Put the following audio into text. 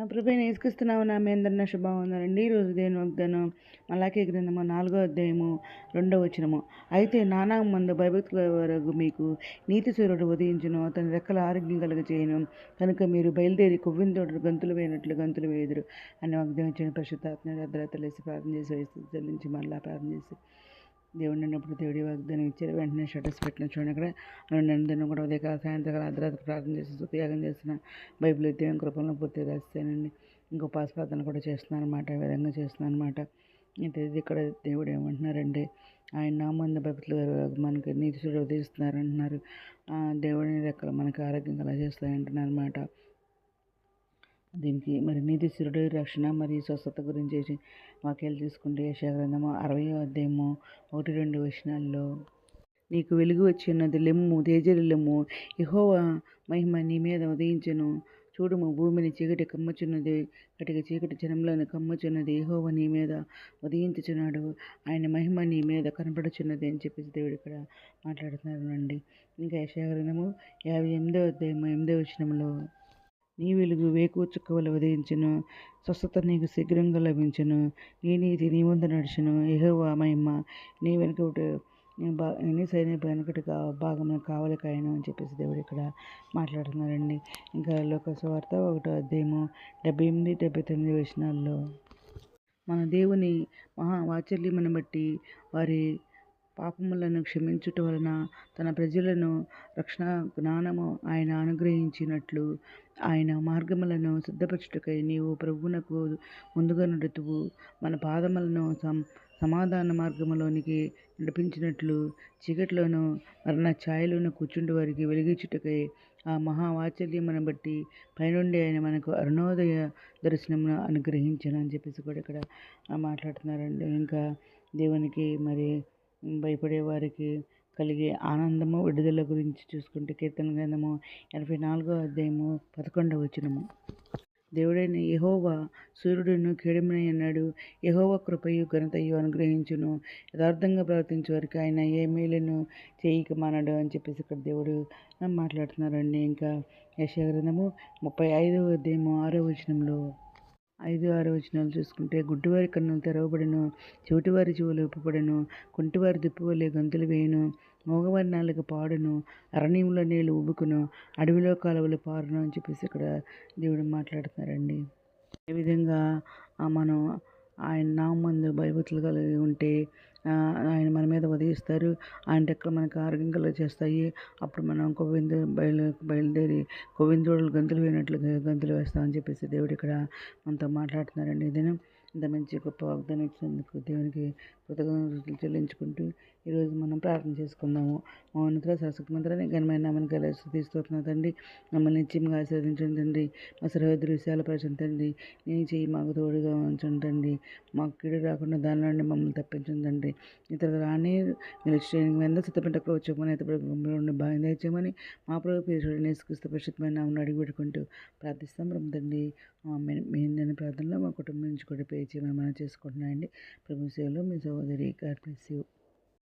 ప్రభువైన యేసుక్రీస్తునామ మీ అందరిని శుభవందనండి. ఈరోజు దేవుని వాగ్దానం మలాకీ గ్రంథము 4వ అధ్యాయము 2వ వచనము. అయితే నానామందు భయభక్తుల వరకు మీకు నీతి సూర్యుడు ఉదయించును, అతని రెక్కల ఆరోగ్యం కలుగజేయను. కనుక మీరు బయలుదేరి కొవ్వింతోడు గంతులు వేయనట్లు గంతులు వేయుదురు అని వాగ్దానం ఇచ్చిన పరిశుద్ధాత్మ అర్ధరాత్రులేసి ప్రార్థన చేసి చెల్లించి మళ్ళీ ప్రార్థన చేసి దేవుడు అన్నప్పుడు దేవుడి వాగ్దానం ఇచ్చారు. వెంటనే షటర్స్ పెట్టిన చూడండి. అక్కడ నన్ను కూడా ఉదయకాల సాయంత్రకాల అర్ధరాత్రి ప్రార్థన చేసి త్యాగం చేసిన బైబిల్ దేవుని కృపలను పూర్తిగా రాస్తానండి. ఇంకో పాస్ ప్రార్థన కూడా చేస్తున్నాను అనమాట. ఈ విధంగా చేస్తున్నాను అనమాట. అయితే ఇక్కడ దేవుడు ఏమంటున్నారంటే, ఆయన నామందు భక్తులు మనకి నీతిశుడు ఉదయిస్తున్నారు అంటున్నారు. దేవుడిని రెక్కలు మనకి ఆరోగ్యం కలా చేస్తాయంటున్నారు అనమాట. దీనికి మరి నీతిశురుడు రక్షణ మరియు స్వస్థత గురించి వాక్యాలు తీసుకుంటే యెషయా గ్రంథము 60వ అధ్యాయము 1-2 వచనాల్లో, నీకు వెలుగు వచ్చినది, లెమ్ము తేజరి లెమ్ము, యెహోవా మహిమ నీ మీద ఉదయించెను. చూడుము, భూమిని చీకటి కమ్ముచున్నది, కటిక చీకటి జనములను కమ్ముచున్నది. యెహోవా నీ మీద ఉదయించుచున్నాడు, ఆయన మహిమ నీ మీద కనపడుచున్నది అని చెప్పేసి దేవుడు ఇక్కడ మాట్లాడుతున్నారండి. ఇంకా యెషయా గ్రంథము 58వ అధ్యాయము 8వ వచనంలో, నీ వెలుగు వేకువ చుక్క వలె ఉదయించును, స్వస్థత నీకు శీఘ్రంగా లభించును, నీ నీతి నీ ముందు నడుచును. యెహోవా మహిమ నీ వెనుకటి నీ సైన్య వెనుకటి భాగమును కావలి కాయను అని చెప్పేసి దేవుడు ఇక్కడ మాట్లాడుతున్నారండి. ఇంకా లోక సువార్త 1వ అధ్యాయము 78-79 వచనాల్లో, మన దేవుని మహావాత్సల్యమును బట్టి వారి పాపములను క్షమించుట వలన తన ప్రజలను రక్షణ జ్ఞానము ఆయన అనుగ్రహించినట్లు ఆయన మార్గములను సిద్ధపరచుటకై నీవు ప్రభువునకు ముందుగా నడుతువు. మన పాదములను సమాధాన మార్గములోనికి నడిపించినట్లు చీకటిలోను మరణ ఛాయలోను కూర్చుండి వారికి వెలిగించుటకై ఆ మహావాత్సల్యమును బట్టి పైనుండి ఆయన మనకు అరుణోదయ దర్శనమును అనుగ్రహించను అని చెప్పేసి కూడా ఇక్కడ మాట్లాడుతున్నారండి. ఇంకా దేవునికి మరి భయపడే వారికి కలిగే ఆనందము విడుదల గురించి చూసుకుంటే కీర్తన గ్రంథము 84వ అధ్యాయము 11వ వచనము, దేవుడైన యెహోవా సూర్యుడును కేడెమునై అన్నాడు, యెహోవా కృపయు ఘనతయు అనుగ్రహించును, యథార్థంగా ప్రవర్తించే వారికి ఆయన ఏ మేలును చేయక మానడు అని చెప్పేసి ఇక్కడ దేవుడు మాట్లాడుతున్నారండి. ఇంకా యెషయా గ్రంథము 35వ అధ్యాయము 6వ వచనంలో 5-6 వచనాలు చూసుకుంటే, గుడ్డివారి కన్నులు తెరవబడెను, చెవిటివారి చెవులు విప్పబడెను, కుంటివారి దుప్పివలె గంతులు వేయును, మగవారి నాలుక పాడును, అరణ్యంలో నీళ్లు ఉబుకును, అడవిలో కాలువలు పారును అని చెప్పేసి ఇక్కడ దేవుడు మాట్లాడుతున్నారండి. ఏ విధంగా మనం ఆయన నామందు భయభక్తులు కలిగి ఉంటే ఆయన మన మీద ఉదయిస్తారు. ఆయన రెక్కలు మనకు ఆరోగ్యం కలుగ చేస్తాయి. అప్పుడు మనం బయలుదేరి కొవ్విందోడలు గంతులు వేయనట్లుగా గంతులు వేస్తామని చెప్పేసి దేవుడు ఇక్కడ మనతో మాట్లాడుతున్నారండి. దినం ఇంత మంచి గొప్ప వాగ్దానం ఇచ్చినందుకు దేవునికి కృతజ్ఞతలు చెల్లించుకుంటూ ఈరోజు మనం ప్రార్థన చేసుకుందాము. మౌనత శాశ్వత మంత్రాన్ని ఘనమైన నామని కలిసి తీస్తున్నదండి. మమ్మల్ని నిత్యంగా ఆశీర్వదించండి. మా సరిహద్దు విషయాలు పరిచించండి. నీ చెయ్యి మాకు తోడుగా ఉంచండి. మాకు కీడు రాకుండా దాని నుండి మమ్మల్ని తప్పించండి. ఇతరులు రాని మీరు ఎంత సిద్ధపెట్టకు వచ్చమని ఇతరులు బాగా తెచ్చామని మా ప్రభు పేరు నేసుక్రీస్తు పరిశుద్ధమైన నామని అడిగి పెట్టుకుంటూ ప్రార్థిస్తాం. రమ్మండి మీ ప్రార్థనలో మా కుటుంబం నుంచి కూడా పే చేయమని మనం చేసుకుంటున్నామండి. ప్రభు సేవలో మీ సహోదరి. God bless you.